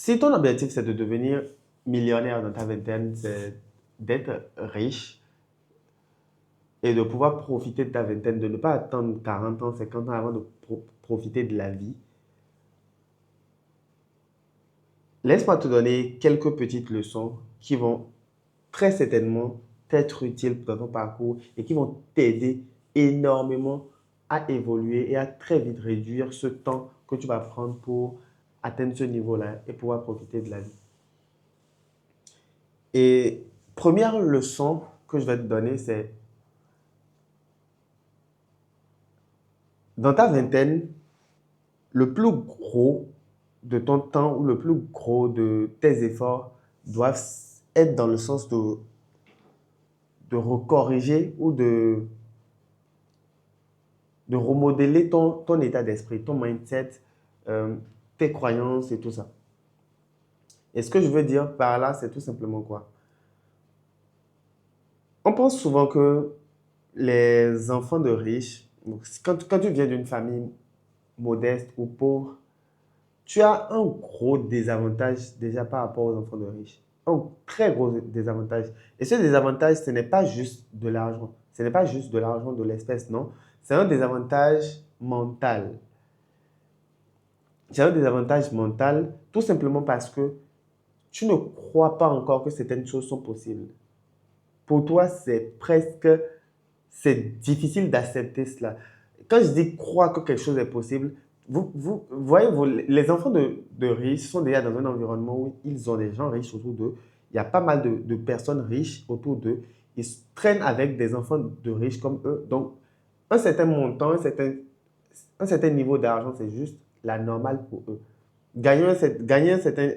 Si ton objectif, c'est de devenir millionnaire dans ta vingtaine, c'est d'être riche et de pouvoir profiter de ta vingtaine, de ne pas attendre 40 ans, 50 ans avant de profiter de la vie, laisse-moi te donner quelques petites leçons qui vont très certainement t'être utiles dans ton parcours et qui vont t'aider énormément à évoluer et à très vite réduire ce temps que tu vas prendre pour atteindre ce niveau-là et pouvoir profiter de la vie. Et première leçon que je vais te donner, c'est dans ta vingtaine, le plus gros de ton temps ou le plus gros de tes efforts doivent être dans le sens de recorriger ou de remodeler ton état d'esprit, ton mindset, euh, tes croyances et tout ça. Et ce que je veux dire par là, c'est tout simplement quoi? On pense souvent que les enfants de riches, donc, quand tu viens d'une famille modeste ou pauvre, tu as un gros désavantage déjà par rapport aux enfants de riches. Un très gros désavantage. Et ce désavantage, ce n'est pas juste de l'argent. Ce n'est pas juste de l'argent, de l'espèce, non. C'est un désavantage mental. C'est un désavantage mental tout simplement parce que tu ne crois pas encore que certaines choses sont possibles. Pour toi, c'est difficile d'accepter cela. Quand je dis croire que quelque chose est possible, vous voyez, les enfants de riches sont déjà dans un environnement où ils ont des gens riches autour d'eux. Il y a pas mal de personnes riches autour d'eux. Ils traînent avec des enfants de riches comme eux. Donc, un certain montant, un certain niveau d'argent, c'est juste la normale pour eux. Gagner un certain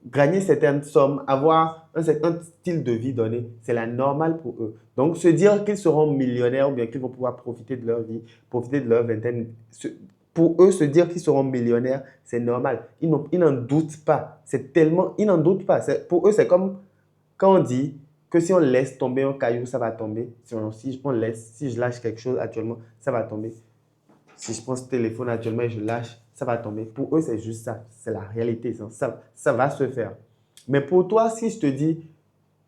gagner certaines sommes, avoir un certain style de vie donné, c'est la normale pour eux. Donc, se dire qu'ils seront millionnaires ou bien qu'ils vont pouvoir profiter de leur vie, profiter de leur vingtaine, pour eux, se dire qu'ils seront millionnaires, c'est normal. Ils n'en doutent pas. C'est tellement, ils n'en doutent pas. Pour eux, c'est comme quand on dit que si on laisse tomber un caillou, ça va tomber. Si je lâche quelque chose actuellement, ça va tomber. Si je prends ce téléphone actuellement et je lâche, ça va tomber. Pour eux, c'est juste ça. C'est la réalité. Ça va se faire. Mais pour toi, si je te dis,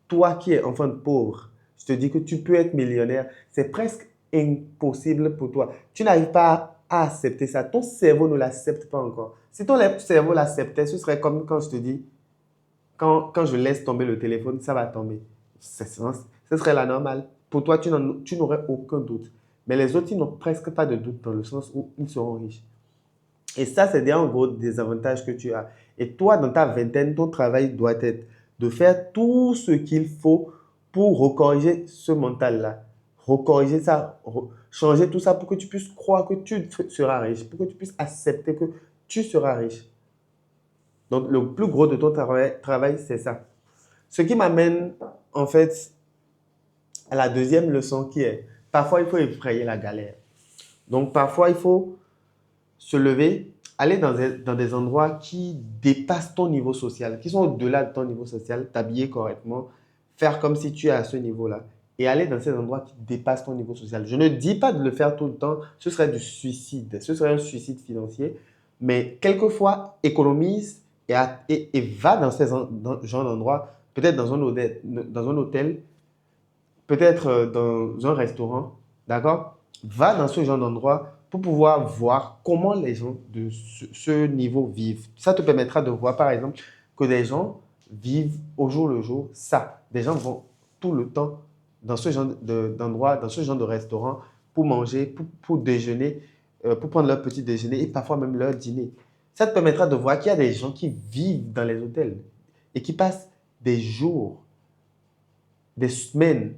toi qui es enfant de pauvre, je te dis que tu peux être millionnaire, c'est presque impossible pour toi. Tu n'arrives pas à accepter ça. Ton cerveau ne l'accepte pas encore. Si ton cerveau l'acceptait, ce serait comme quand je te dis, quand je laisse tomber le téléphone, ça va tomber. Ce serait la normale. Pour toi, tu n'aurais aucun doute. Mais les autres, ils n'ont presque pas de doute dans le sens où ils seront riches. Et ça, c'est déjà un gros désavantage que tu as. Et toi, dans ta vingtaine, ton travail doit être de faire tout ce qu'il faut pour recorriger ce mental-là. Recorriger ça, changer tout ça pour que tu puisses croire que tu seras riche, pour que tu puisses accepter que tu seras riche. Donc, le plus gros de ton travail, c'est ça. Ce qui m'amène, en fait, à la deuxième leçon qui est, parfois, il faut effrayer la galère. Donc, parfois, il faut se lever, aller dans des endroits qui dépassent ton niveau social, qui sont au-delà de ton niveau social, t'habiller correctement, faire comme si tu es à ce niveau-là et aller dans ces endroits qui dépassent ton niveau social. Je ne dis pas de le faire tout le temps, ce serait du suicide, ce serait un suicide financier, mais quelquefois, économise et va dans ces genres d'endroits, peut-être dans un hôtel, peut-être dans un restaurant, d'accord? Va dans ce genre d'endroit pour pouvoir voir comment les gens de ce niveau vivent. Ça te permettra de voir, par exemple, que des gens vivent au jour le jour ça. Des gens vont tout le temps dans ce genre d'endroit, dans ce genre de restaurant pour manger, pour déjeuner, pour prendre leur petit déjeuner et parfois même leur dîner. Ça te permettra de voir qu'il y a des gens qui vivent dans les hôtels et qui passent des jours, des semaines,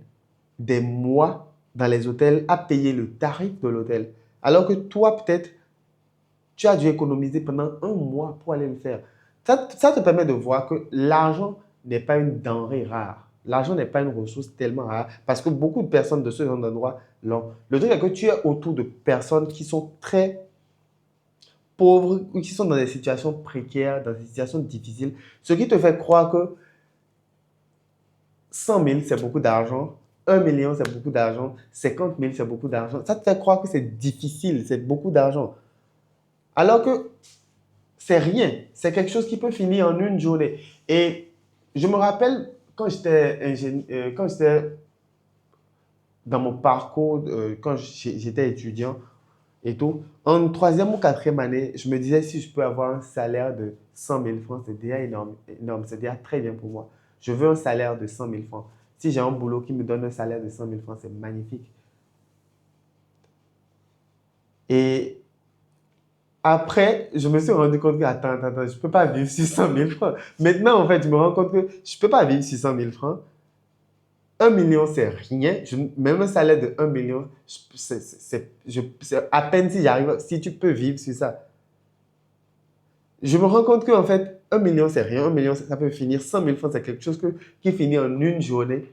des mois dans les hôtels à payer le tarif de l'hôtel. Alors que toi, peut-être, tu as dû économiser pendant un mois pour aller le faire. Ça te permet de voir que l'argent n'est pas une denrée rare. L'argent n'est pas une ressource tellement rare parce que beaucoup de personnes de ce genre d'endroit l'ont. Le truc est que tu es autour de personnes qui sont très pauvres ou qui sont dans des situations précaires, dans des situations difficiles, ce qui te fait croire que 100 000, c'est beaucoup d'argent. 1 million, c'est beaucoup d'argent. 50 000, c'est beaucoup d'argent. Ça te fait croire que c'est difficile, c'est beaucoup d'argent. Alors que c'est rien. C'est quelque chose qui peut finir en une journée. Et je me rappelle quand quand j'étais dans mon parcours, quand j'étais étudiant et tout, en troisième ou quatrième année, je me disais si je peux avoir un salaire de 100 000 francs, c'est déjà énorme, énorme, c'est déjà très bien pour moi. Je veux un salaire de 100 000 francs. Si j'ai un boulot qui me donne un salaire de 100 000 francs, c'est magnifique. Et après, je me suis rendu compte que, attends, je ne peux pas vivre sur 100 000 francs. Maintenant, en fait, je me rends compte que je ne peux pas vivre sur 100 000 francs. 1 million, c'est rien. Même un salaire de 1 million, c'est à peine si j'arrive, si tu peux vivre sur ça. Je me rends compte qu'en fait, 1 million, c'est rien. 1 million, ça peut finir. 100 000 francs, c'est quelque chose qui finit en une journée.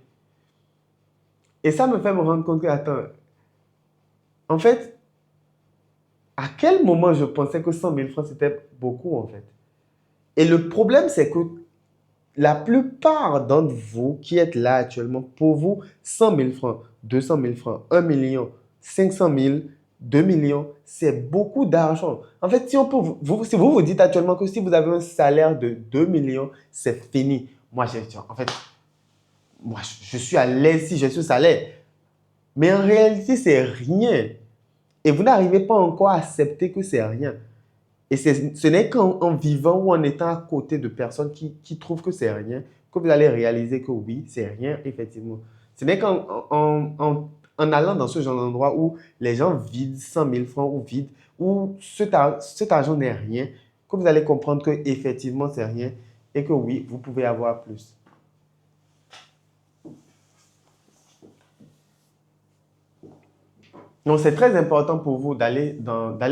Et ça me fait me rendre compte que, attends, en fait, à quel moment je pensais que 100 000 francs, c'était beaucoup, en fait? Et le problème, c'est que la plupart d'entre vous qui êtes là actuellement, pour vous, 100 000 francs, 200 000 francs, 1 million, 500 000, 2 millions, c'est beaucoup d'argent. En fait, si on peut si vous vous dites actuellement que si vous avez un salaire de 2 millions, c'est fini. En fait, moi, je suis à l'aise si j'ai ce salaire. Mais en réalité, c'est rien. Et vous n'arrivez pas encore à accepter que c'est rien. Et ce n'est qu'en vivant ou en étant à côté de personnes qui trouvent que c'est rien, que vous allez réaliser que oui, c'est rien, effectivement. Ce n'est qu'en allant dans ce genre d'endroit où les gens vident 100 000 francs ou vident, où cet argent n'est rien, que vous allez comprendre que effectivement c'est rien et que oui, vous pouvez avoir plus. Donc, c'est très important pour vous d'aller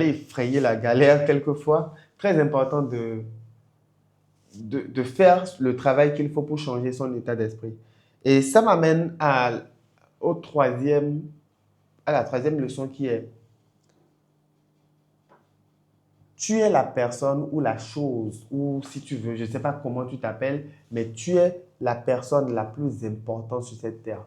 effrayer la galère quelquefois. Très important de faire le travail qu'il faut pour changer son état d'esprit. Et ça m'amène au troisième, à la troisième leçon qui est, tu es la personne ou la chose, ou si tu veux, je ne sais pas comment tu t'appelles, mais tu es la personne la plus importante sur cette terre.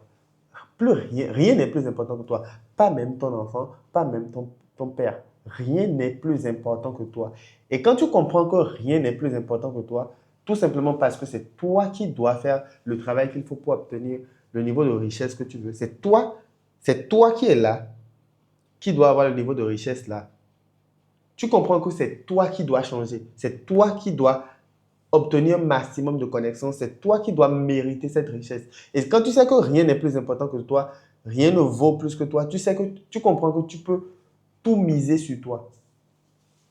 Plus rien, rien n'est plus important que toi. Pas même ton enfant, pas même ton père. Rien n'est plus important que toi. Et quand tu comprends que rien n'est plus important que toi, tout simplement parce que c'est toi qui dois faire le travail qu'il faut pour obtenir le niveau de richesse que tu veux. C'est toi qui es là, qui dois avoir le niveau de richesse là. Tu comprends que c'est toi qui dois changer. C'est toi qui dois obtenir un maximum de connaissances. C'est toi qui dois mériter cette richesse. Et quand tu sais que rien n'est plus important que toi, rien ne vaut plus que toi, tu comprends que tu peux tout miser sur toi.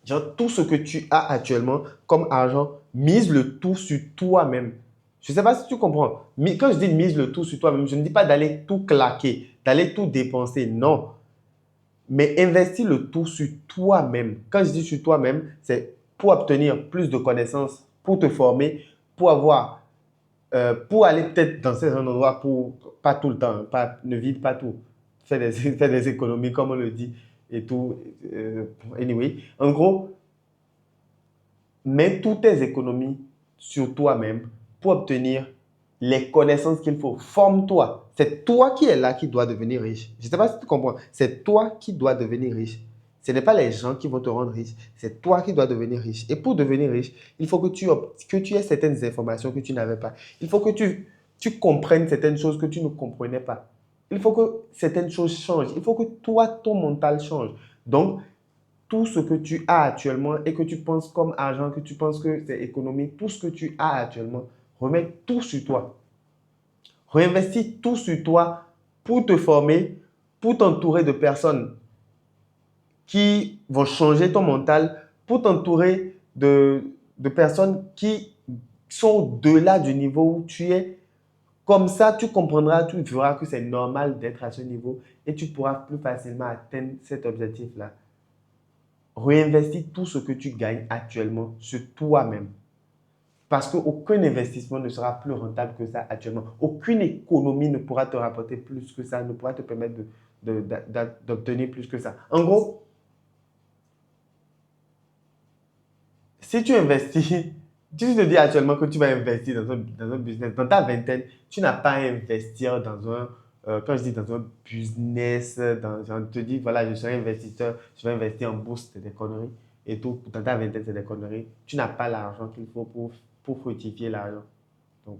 Genre, tout ce que tu as actuellement comme argent, mise le tout sur toi-même. Je ne sais pas si tu comprends. Mais quand je dis mise le tout sur toi-même, je ne dis pas d'aller tout claquer, d'aller tout dépenser. Non. Mais investis le tout sur toi-même. Quand je dis sur toi-même, c'est pour obtenir plus de connaissances, pour te former, pour aller peut-être dans ces endroits, pas tout le temps, ne vide pas tout. Fais des économies, comme on le dit, et tout. Anyway, en gros, mets toutes tes économies sur toi-même pour obtenir les connaissances qu'il faut. Forme-toi. C'est toi qui es là qui dois devenir riche. Je ne sais pas si tu comprends. C'est toi qui dois devenir riche. Ce n'est pas les gens qui vont te rendre riche. C'est toi qui dois devenir riche. Et pour devenir riche, il faut que tu aies certaines informations que tu n'avais pas. Il faut que tu comprennes certaines choses que tu ne comprenais pas. Il faut que certaines choses changent. Il faut que toi, ton mental change. Donc, tout ce que tu as actuellement et que tu penses comme argent, que tu penses que c'est économique, tout ce que tu as actuellement, remets tout sur toi. Réinvestis tout sur toi pour te former, pour t'entourer de personnes qui vont changer ton mental, pour t'entourer de personnes qui sont au-delà du niveau où tu es. Comme ça, tu comprendras, tu verras que c'est normal d'être à ce niveau et tu pourras plus facilement atteindre cet objectif-là. Réinvestis tout ce que tu gagnes actuellement sur toi-même. Parce qu'aucun investissement ne sera plus rentable que ça actuellement. Aucune économie ne pourra te rapporter plus que ça, ne pourra te permettre d'obtenir plus que ça. En gros, si tu investis, tu te dis actuellement que tu vas investir dans un business, dans ta vingtaine, tu n'as pas à investir quand je dis dans un business, je te dis, voilà, je serai investisseur, je vais investir en bourse, c'est des conneries. et tout, dans ta vingtaine, c'est des conneries. Tu n'as pas l'argent qu'il faut pour fructifier l'argent. Donc,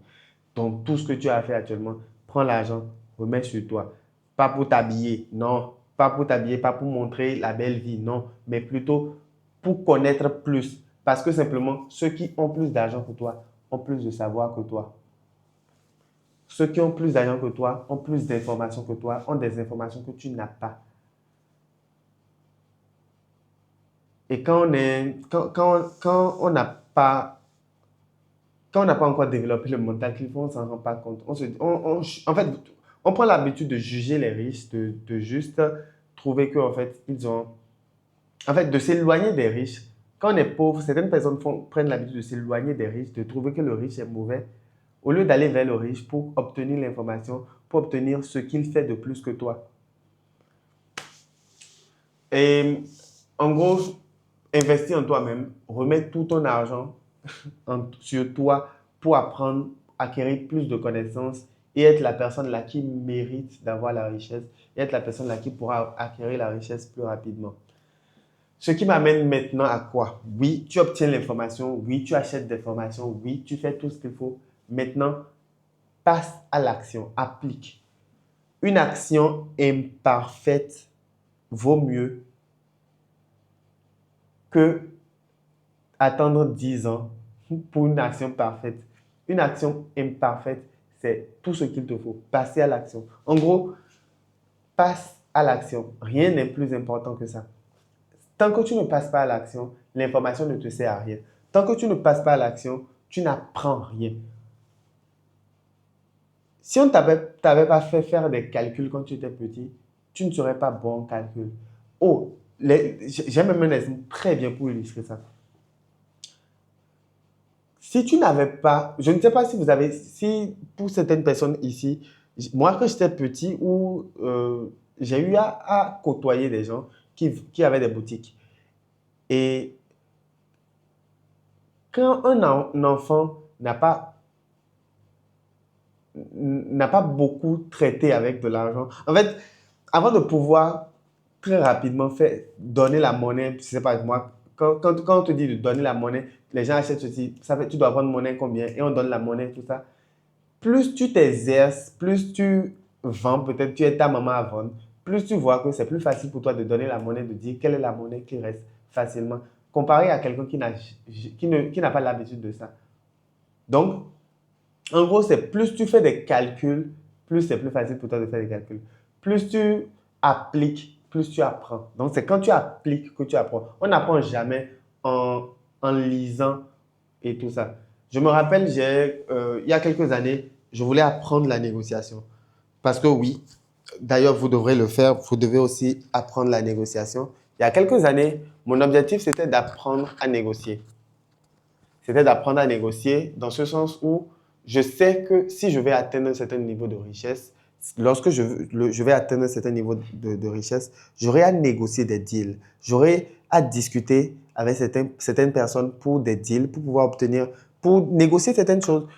donc, tout ce que tu as fait actuellement, prends l'argent, remets sur toi. Pas pour t'habiller, non. Pas pour t'habiller, pas pour montrer la belle vie, non. Mais plutôt pour connaître plus. Parce que simplement, ceux qui ont plus d'argent que toi ont plus de savoir que toi. Ceux qui ont plus d'argent que toi ont plus d'informations que toi, ont des informations que tu n'as pas. Et quand on n'a pas, quand on n'a pas encore développé le mental qu'il faut, on ne s'en rend pas compte. En fait, on prend l'habitude de juger les riches, de juste trouver qu'en fait, ils ont. En fait, de s'éloigner des riches. Quand on est pauvre, certaines personnes prennent l'habitude de s'éloigner des riches, de trouver que le riche est mauvais, au lieu d'aller vers le riche pour obtenir l'information, pour obtenir ce qu'il fait de plus que toi. Et en gros, investis en toi-même, remets tout ton argent sur toi pour apprendre, acquérir plus de connaissances et être la personne là qui mérite d'avoir la richesse et être la personne là qui pourra acquérir la richesse plus rapidement. Ce qui m'amène maintenant à quoi? Oui, tu obtiens l'information, oui, tu achètes des formations, oui, tu fais tout ce qu'il faut. Maintenant, passe à l'action, applique. Une action imparfaite vaut mieux que attendre 10 ans pour une action parfaite. Une action imparfaite, c'est tout ce qu'il te faut. Passer à l'action. En gros, passe à l'action. Rien n'est plus important que ça. Tant que tu ne passes pas à l'action, l'information ne te sert à rien. Tant que tu ne passes pas à l'action, tu n'apprends rien. Si on ne t'avait pas fait faire des calculs quand tu étais petit, tu ne serais pas bon en calcul. Oh, j'ai même un exemple très bien pour illustrer ça. Si tu n'avais pas, je ne sais pas si vous avez, si pour certaines personnes ici, moi quand j'étais petit, j'ai eu à côtoyer des gens qui avaient des boutiques. Et quand un enfant n'a pas beaucoup traité avec de l'argent, en fait, avant de pouvoir très rapidement donner la monnaie, je sais pas moi, quand on te dit de donner la monnaie, les gens achètent ceci, ça fait, tu dois prendre monnaie combien, et on donne la monnaie, tout ça. Plus tu t'exerces, plus tu vends, peut-être tu aides ta maman à vendre, plus tu vois que c'est plus facile pour toi de donner la monnaie, de dire quelle est la monnaie qui reste facilement, comparé à quelqu'un qui n'a pas l'habitude de ça. Donc, en gros, c'est plus tu fais des calculs, plus c'est plus facile pour toi de faire des calculs. Plus tu appliques, plus tu apprends. Donc, c'est quand tu appliques que tu apprends. On n'apprend jamais en lisant et tout ça. Je me rappelle, il y a quelques années, je voulais apprendre la négociation. Parce que oui, d'ailleurs, vous devrez le faire. Vous devez aussi apprendre la négociation. Il y a quelques années, mon objectif, c'était d'apprendre à négocier. C'était d'apprendre à négocier dans ce sens où je sais que si je vais atteindre un certain niveau de richesse, lorsque je vais atteindre un certain niveau de richesse, j'aurai à négocier des deals. J'aurai à discuter avec certaines personnes pour des deals, pour pouvoir obtenir, pour négocier certaines choses.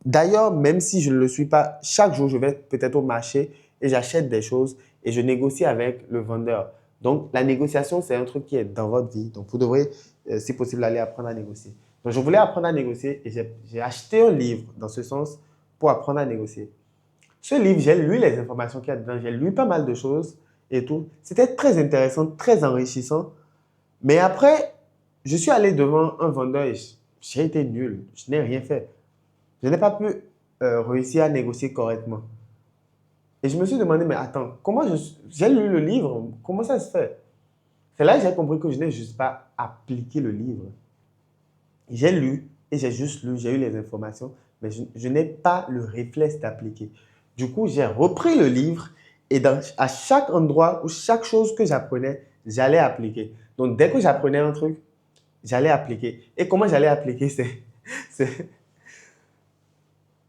D'ailleurs, même si je ne le suis pas, chaque jour, je vais peut-être au marché et j'achète des choses et je négocie avec le vendeur. Donc, la négociation, c'est un truc qui est dans votre vie. Donc, vous devrez, si possible, aller apprendre à négocier. Donc, je voulais apprendre à négocier et j'ai acheté un livre dans ce sens pour apprendre à négocier. Ce livre, j'ai lu les informations qu'il y a dedans, j'ai lu pas mal de choses et tout. C'était très intéressant, très enrichissant. Mais après, je suis allé devant un vendeur et j'ai été nul. Je n'ai rien fait. Je n'ai pas pu réussir à négocier correctement. Et je me suis demandé, mais attends, j'ai lu le livre, comment ça se fait? C'est là que j'ai compris que je n'ai juste pas appliqué le livre. J'ai lu et j'ai juste lu, j'ai eu les informations, mais je n'ai pas le réflexe d'appliquer. Du coup, j'ai repris le livre et à chaque endroit ou chaque chose que j'apprenais, j'allais appliquer. Donc, dès que j'apprenais un truc, j'allais appliquer. Et comment j'allais appliquer, c'est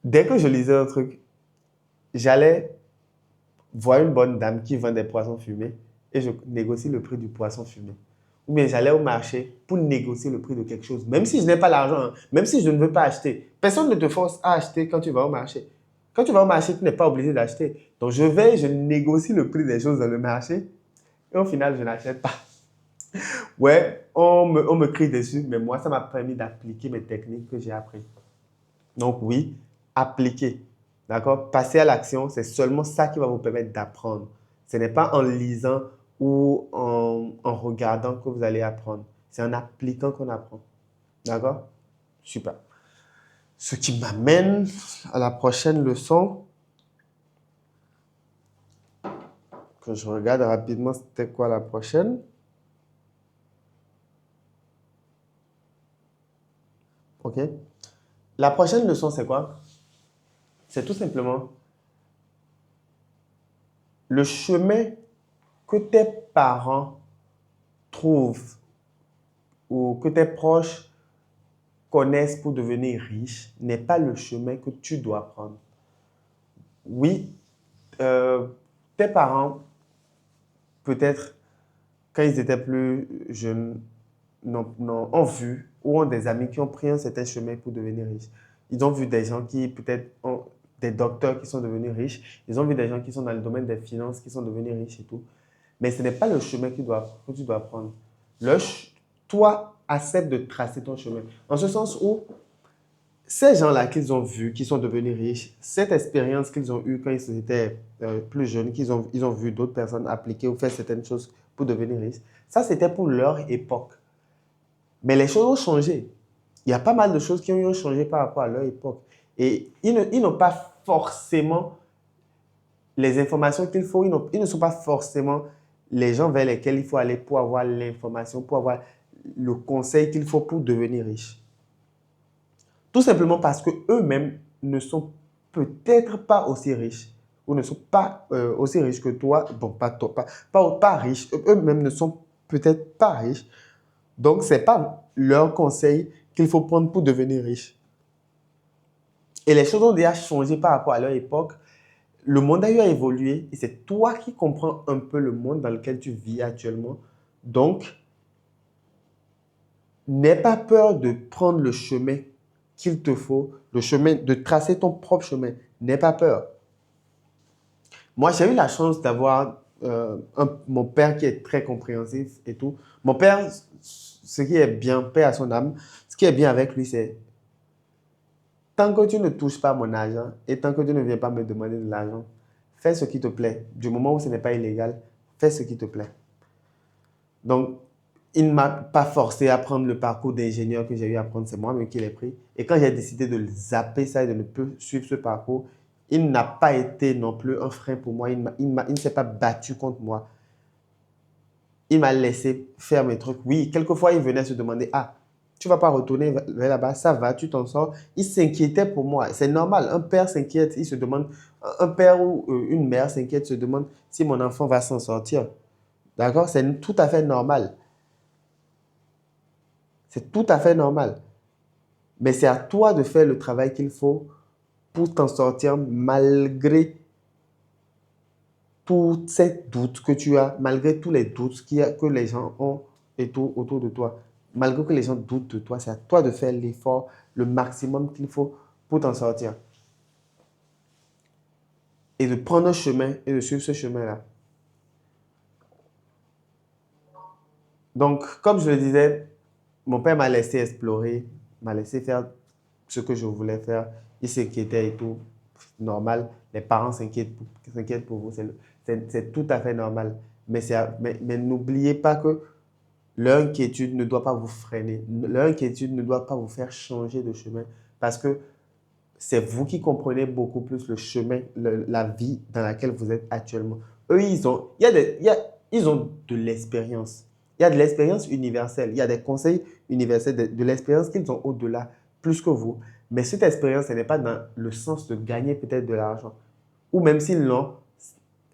dès que je lisais un truc, j'allais voir une bonne dame qui vend des poissons fumés et je négocie le prix du poisson fumé. Ou bien j'allais au marché pour négocier le prix de quelque chose, même si je n'ai pas l'argent, hein, même si je ne veux pas acheter. Personne ne te force à acheter quand tu vas au marché. Quand tu vas au marché, tu n'es pas obligé d'acheter. Donc je négocie le prix des choses dans le marché et au final, je n'achète pas. Ouais, on me crie dessus, mais moi, ça m'a permis d'appliquer mes techniques que j'ai apprises. Donc oui, appliquer. D'accord? Passer à l'action, c'est seulement ça qui va vous permettre d'apprendre. Ce n'est pas en lisant ou en regardant que vous allez apprendre. C'est en appliquant qu'on apprend. D'accord? Super. Ce qui m'amène à la prochaine leçon, que je regarde rapidement, c'était quoi la prochaine? OK. La prochaine leçon, c'est quoi? C'est tout simplement le chemin que tes parents trouvent ou que tes proches connaissent pour devenir riches n'est pas le chemin que tu dois prendre. Oui, euh, tes parents, peut-être, quand ils étaient plus jeunes, ont vu ou ont des amis qui ont pris un certain chemin pour devenir riches. Ils ont vu des gens qui, peut-être, ont des docteurs qui sont devenus riches. Ils ont vu des gens qui sont dans le domaine des finances qui sont devenus riches et tout. Mais ce n'est pas le chemin que tu dois prendre. Le, toi, accepte de tracer ton chemin. En ce sens où ces gens-là qu'ils ont vus, qui sont devenus riches, cette expérience qu'ils ont eue quand ils étaient plus jeunes, ils ont vu d'autres personnes appliquer ou faire certaines choses pour devenir riches, ça c'était pour leur époque. Mais les choses ont changé. Il y a pas mal de choses qui ont changé par rapport à leur époque. Et ils n'ont pas forcément les informations qu'il faut, ils ne sont pas forcément les gens vers lesquels il faut aller pour avoir l'information, pour avoir le conseil qu'il faut pour devenir riche. Tout simplement parce qu'eux-mêmes ne sont peut-être pas aussi riches ou ne sont pas aussi riches que toi. Bon, pas toi, pas riches. Eux-mêmes ne sont peut-être pas riches. Donc, ce n'est pas leur conseil qu'il faut prendre pour devenir riche. Et les choses ont déjà changé par rapport à leur époque. Le monde a eu à évoluer et c'est toi qui comprends un peu le monde dans lequel tu vis actuellement. Donc, n'aie pas peur de prendre le chemin qu'il te faut, le chemin, de tracer ton propre chemin. N'aie pas peur. Moi, j'ai eu la chance d'avoir mon père qui est très compréhensif et tout. Mon père, ce qui est bien, paix à son âme, ce qui est bien avec lui, c'est tant que tu ne touches pas mon argent et tant que tu ne viens pas me demander de l'argent, fais ce qui te plaît. Du moment où ce n'est pas illégal, fais ce qui te plaît. Donc, il ne m'a pas forcé à prendre le parcours d'ingénieur que j'ai eu à prendre, c'est moi-même qui l'ai pris. Et quand j'ai décidé de zapper ça et de ne plus suivre ce parcours, il n'a pas été non plus un frein pour moi. Il ne s'est pas battu contre moi. Il m'a laissé faire mes trucs. Oui, quelquefois, il venait se demander, ah, tu ne vas pas retourner vers là-bas, ça va, tu t'en sors. Il s'inquiétait pour moi. C'est normal, un père s'inquiète, il se demande, un père ou une mère s'inquiète, se demande si mon enfant va s'en sortir. D'accord? C'est tout à fait normal. C'est tout à fait normal. Mais c'est à toi de faire le travail qu'il faut pour t'en sortir malgré tous ces doutes que tu as, malgré tous les doutes que les gens ont et tout autour de toi. Malgré que les gens doutent de toi, c'est à toi de faire l'effort, le maximum qu'il faut pour t'en sortir. Et de prendre un chemin et de suivre ce chemin-là. Donc, comme je le disais, mon père m'a laissé explorer, m'a laissé faire ce que je voulais faire. Il s'inquiétait et tout. Normal. Les parents s'inquiètent pour vous. C'est tout à fait normal. Mais n'oubliez pas que leur inquiétude ne doit pas vous freiner. Leur inquiétude ne doit pas vous faire changer de chemin. Parce que c'est vous qui comprenez beaucoup plus le chemin, la vie dans laquelle vous êtes actuellement. Eux, ils ont de l'expérience. Il y a de l'expérience universelle. Il y a des conseils universels, de l'expérience qu'ils ont au-delà, plus que vous. Mais cette expérience, ce n'est pas dans le sens de gagner peut-être de l'argent. Ou même s'ils l'ont,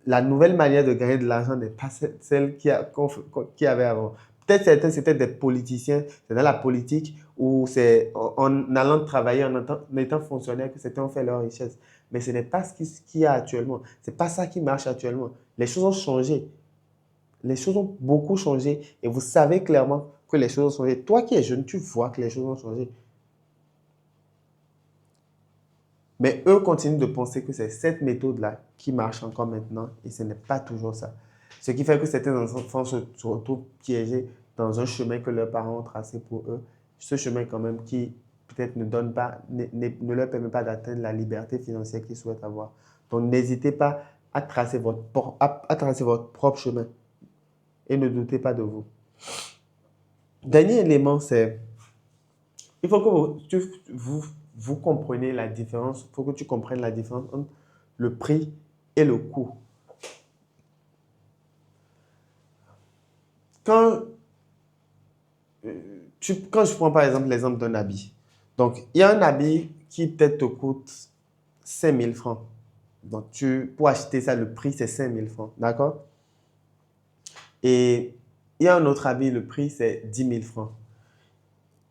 la nouvelle manière de gagner de l'argent n'est pas celle qu'il y avait avant. Peut-être certains, c'était des politiciens, c'est dans la politique où c'est en allant travailler, en étant fonctionnaire que certains ont fait leur richesse. Mais ce n'est pas ce qu'il y a actuellement. Ce n'est pas ça qui marche actuellement. Les choses ont changé. Les choses ont beaucoup changé et vous savez clairement que les choses ont changé. Toi qui es jeune, tu vois que les choses ont changé. Mais eux continuent de penser que c'est cette méthode-là qui marche encore maintenant et ce n'est pas toujours ça. Ce qui fait que certains enfants se retrouvent piégés dans un chemin que leurs parents ont tracé pour eux. Ce chemin quand même qui peut-être ne donne pas, ne leur permet pas d'atteindre la liberté financière qu'ils souhaitent avoir. Donc n'hésitez pas à tracer à tracer votre propre chemin et ne doutez pas de vous. Dernier élément, c'est il faut que vous compreniez la différence, il faut que tu comprennes la différence entre le prix et le coût. Quand, quand je prends par exemple l'exemple d'un habit, donc il y a un habit qui peut-être te coûte 5 000 francs. Donc pour acheter ça, le prix c'est 5 000 francs, d'accord? Et il y a un autre habit, le prix c'est 10 000 francs.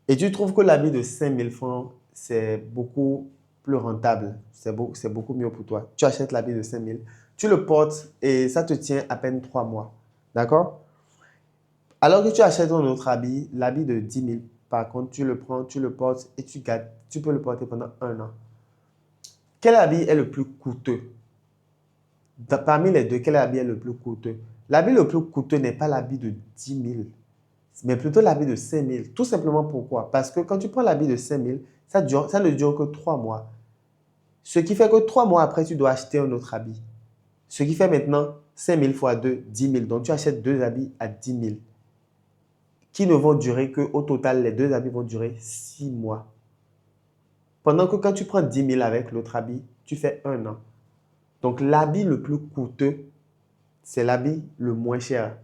Et tu trouves que l'habit de 5 000 francs, c'est beaucoup plus rentable, c'est beaucoup mieux pour toi. Tu achètes l'habit de 5 000, tu le portes et ça te tient à peine 3 mois. D'accord? Alors que tu achètes un autre habit, l'habit de 10 000, par contre, tu le prends, tu le portes et tu gardes. Tu peux le porter pendant 1 an. Quel habit est le plus coûteux? Parmi les deux, quel habit est le plus coûteux? L'habit le plus coûteux n'est pas l'habit de 10 000, mais plutôt l'habit de 5 000. Tout simplement pourquoi? Parce que quand tu prends l'habit de 5 000, ça ne dure que 3 mois. Ce qui fait que 3 mois après, tu dois acheter un autre habit. Ce qui fait maintenant 5 000 fois 2, 10 000. Donc, tu achètes 2 habits à 10 000 qui ne vont durer qu'au total, les 2 habits vont durer 6 mois. Pendant que quand tu prends 10 000 avec l'autre habit, tu fais 1 an. Donc, l'habit le plus coûteux, c'est l'habit le moins cher.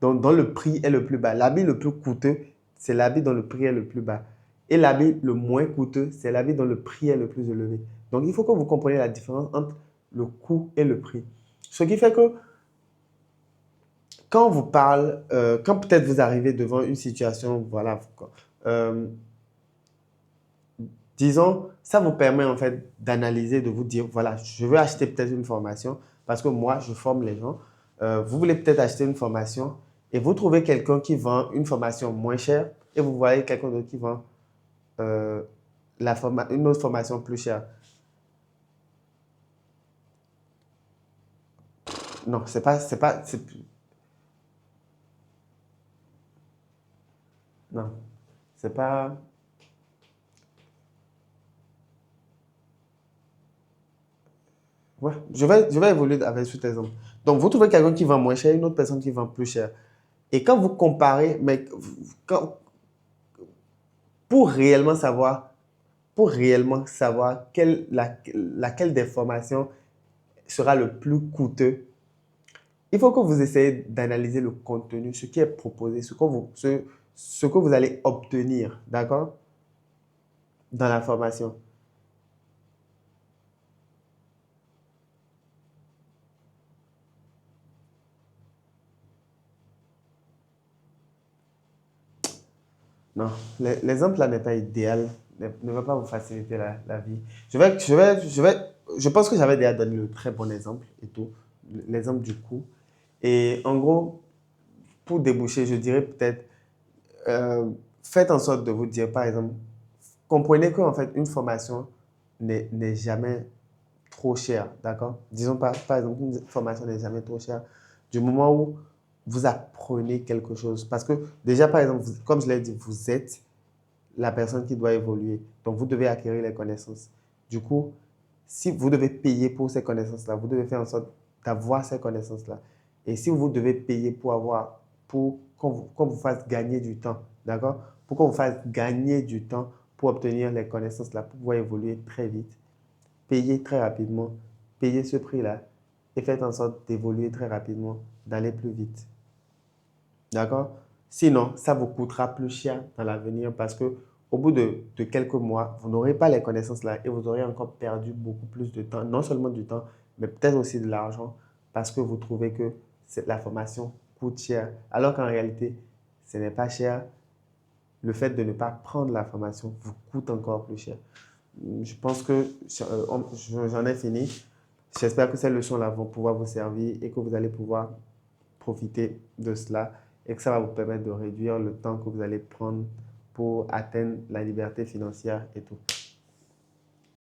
Donc, dont le prix est le plus bas. L'habit le plus coûteux, c'est l'habit dont le prix est le plus bas. Et l'habit le moins coûteux, c'est l'habit dont le prix est le plus élevé. Donc, il faut que vous compreniez la différence entre le coût et le prix. Ce qui fait que quand on vous parle, quand peut-être vous arrivez devant une situation, voilà, disons, ça vous permet en fait d'analyser, de vous dire, voilà, je veux acheter peut-être une formation parce que moi, je forme les gens. Vous voulez peut-être acheter une formation et vous trouvez quelqu'un qui vend une formation moins chère et vous voyez quelqu'un d'autre qui vend euh, une autre formation plus chère. Non, non, c'est pas, ouais, je vais évoluer avec cet exemple. Donc, vous trouvez quelqu'un qui vend moins cher, une autre personne qui vend plus cher. Et quand vous comparez, mais pour réellement savoir, laquelle des formations sera le plus coûteux, il faut que vous essayez d'analyser le contenu, ce qui est proposé, ce que vous allez obtenir, d'accord, dans la formation. Non, l'exemple là n'est pas idéal, ne va pas vous faciliter la vie. Je pense que j'avais déjà donné le très bon exemple et tout, l'exemple du coût. Et en gros, pour déboucher, je dirais peut-être, euh, faites en sorte de vous dire, par exemple, comprenez qu'en fait, une formation n'est jamais trop chère, d'accord? Disons par exemple, une formation n'est jamais trop chère du moment où vous apprenez quelque chose. Parce que déjà, par exemple, comme je l'ai dit, vous êtes la personne qui doit évoluer. Donc, vous devez acquérir les connaissances. Du coup, si vous devez payer pour ces connaissances-là, vous devez faire en sorte d'avoir ces connaissances-là. Et si vous devez payer pour qu'on vous fasse gagner du temps, d'accord? Pour qu'on vous fasse gagner du temps pour obtenir les connaissances-là, pour pouvoir évoluer très vite, payez très rapidement, payez ce prix-là et faites en sorte d'évoluer très rapidement, d'aller plus vite. D'accord? Sinon, ça vous coûtera plus cher dans l'avenir parce que au bout de quelques mois, vous n'aurez pas les connaissances là et vous aurez encore perdu beaucoup plus de temps, non seulement du temps, mais peut-être aussi de l'argent parce que vous trouvez que la formation coûte cher. Alors qu'en réalité, ce n'est pas cher. Le fait de ne pas prendre la formation vous coûte encore plus cher. Je pense que j'en ai fini. J'espère que ces leçons-là vont pouvoir vous servir et que vous allez pouvoir profiter de cela et que ça va vous permettre de réduire le temps que vous allez prendre pour atteindre la liberté financière et tout.